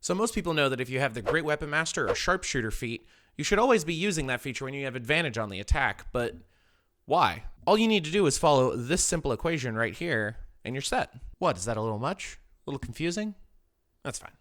So most people know that if you have the Great Weapon Master or Sharpshooter feat, you should always be using that feature when you have advantage on the attack, but why? All you need to do is follow this simple equation right here, and you're set. What, is that a little much? A little confusing? That's fine.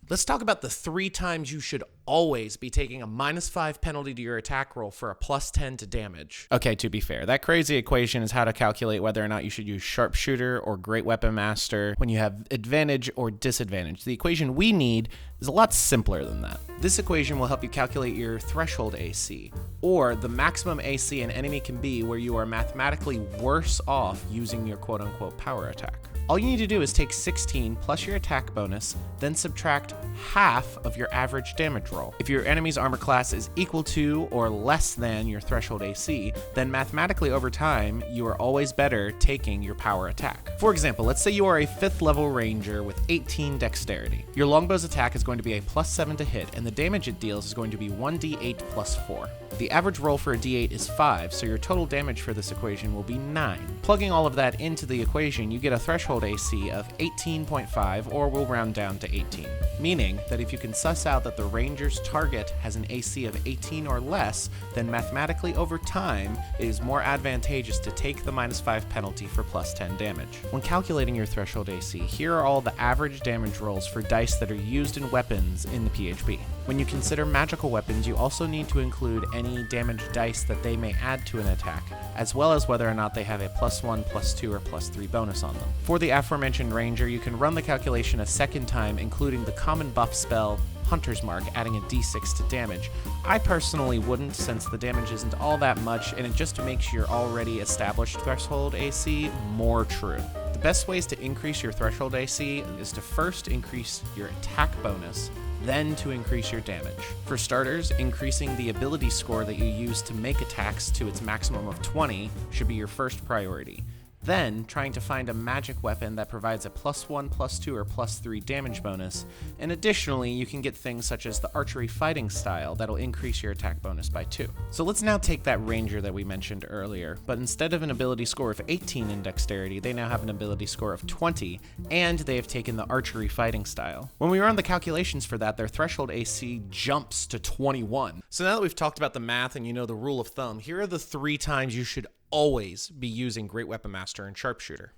Let's talk about the 3 times you should always be taking a -5 penalty to your attack roll for a +10 to damage. Okay, to be fair, that crazy equation is how to calculate whether or not you should use Sharpshooter or Great Weapon Master when you have advantage or disadvantage. The equation we need is a lot simpler than that. This equation will help you calculate your threshold AC, or the maximum AC an enemy can be where you are mathematically worse off using your quote-unquote power attack. All you need to do is take 16 plus your attack bonus, then subtract half of your average damage roll. If your enemy's armor class is equal to or less than your threshold AC, then mathematically over time, you are always better taking your power attack. For example, let's say you are a 5th level ranger with 18 dexterity. Your longbow's attack is going to be a +7 to hit, and the damage it deals is going to be 1d8 + 4. The average roll for a d8 is 5, so your total damage for this equation will be 9. Plugging all of that into the equation, you get a threshold AC of 18.5, or we'll round down to 18. Meaning that if you can suss out that the ranger's target has an AC of 18 or less, then mathematically over time, it is more advantageous to take the -5 penalty for +10 damage. When calculating your threshold AC, here are all the average damage rolls for dice that are used in weapons in the PHP. When you consider magical weapons, you also need to include any damage dice that they may add to an attack, as well as whether or not they have a +1, +2, or +3 bonus on them. For the aforementioned ranger, you can run the calculation a second time, including the common buff spell Hunter's Mark, adding a d6 to damage. I personally wouldn't, since the damage isn't all that much, and it just makes your already established threshold AC more true. The best ways to increase your threshold AC is to first increase your attack bonus, then to increase your damage. For starters, increasing the ability score that you use to make attacks to its maximum of 20 should be your first priority. Then, trying to find a magic weapon that provides a +1, +2, or +3 damage bonus, and additionally, you can get things such as the archery fighting style that'll increase your attack bonus by 2. So let's now take that ranger that we mentioned earlier, but instead of an ability score of 18 in dexterity, they now have an ability score of 20, and they have taken the archery fighting style. When we run the calculations for that, their threshold AC jumps to 21. So now that we've talked about the math and you know the rule of thumb, here are the 3 times you should always be using Great Weapon Master and Sharpshooter.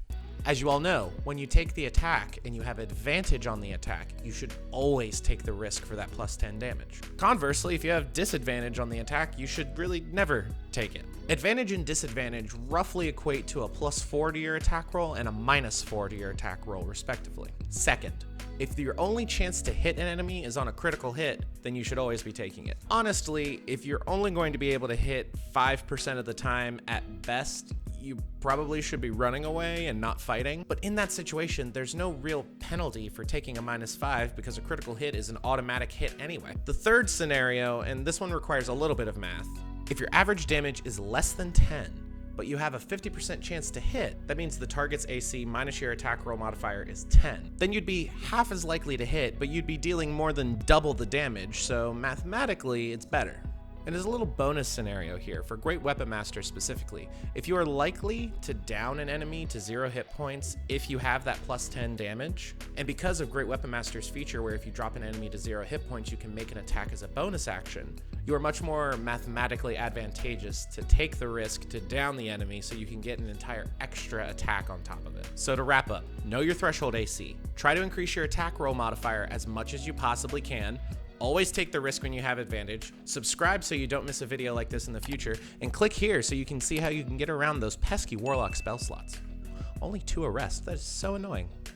As you all know, when you take the attack and you have advantage on the attack, you should always take the risk for that +10 damage. Conversely, if you have disadvantage on the attack, you should really never take it. Advantage and disadvantage roughly equate to a +4 to your attack roll and a -4 to your attack roll, respectively. Second, if your only chance to hit an enemy is on a critical hit, then you should always be taking it. Honestly, if you're only going to be able to hit 5% of the time at best, you probably should be running away and not fighting. But in that situation, there's no real penalty for taking a -5 because a critical hit is an automatic hit anyway. The third scenario, and this one requires a little bit of math, if your average damage is less than 10, but you have a 50% chance to hit, that means the target's AC minus your attack roll modifier is 10. Then you'd be half as likely to hit, but you'd be dealing more than double the damage, so mathematically it's better. And there's a little bonus scenario here for Great Weapon Master specifically. If you are likely to down an enemy to 0 hit points if you have that +10 damage, and because of Great Weapon Master's feature where if you drop an enemy to 0 hit points, you can make an attack as a bonus action, you are much more mathematically advantageous to take the risk to down the enemy so you can get an entire extra attack on top of it. So to wrap up, know your threshold AC. Try to increase your attack roll modifier as much as you possibly can. Always take the risk when you have advantage. Subscribe so you don't miss a video like this in the future, and click here so you can see how you can get around those pesky warlock spell slots. Only 2 arrests, that is so annoying.